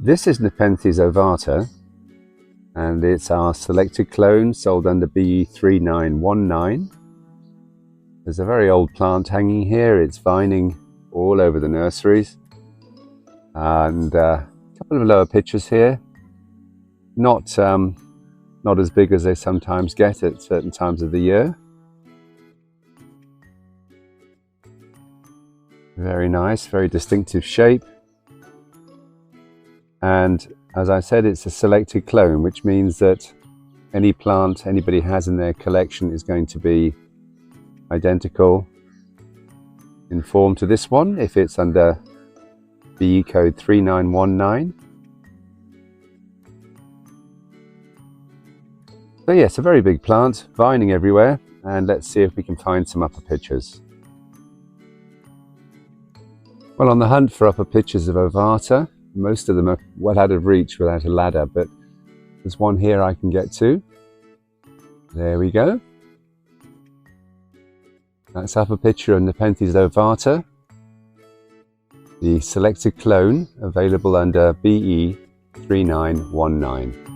This is Nepenthes ovata, and it's our selected clone sold under BE-3919. There's a very old plant hanging here. It's vining all over the nurseries, and a couple of lower pictures here. Not as big as they sometimes get at certain times of the year. Very nice, very distinctive shape. And as I said, it's a selected clone, which means that any plant anybody has in their collection is going to be identical in form to this one if it's under BE code 3919. So yes, a very big plant, vining everywhere, and let's see if we can find some upper pictures. Well, on the hunt for upper pictures of ovata, most of them are well out of reach without a ladder, but there's one here I can get to. There we go. That's upper picture of Nepenthes ovata, the selected clone available under BE 3919.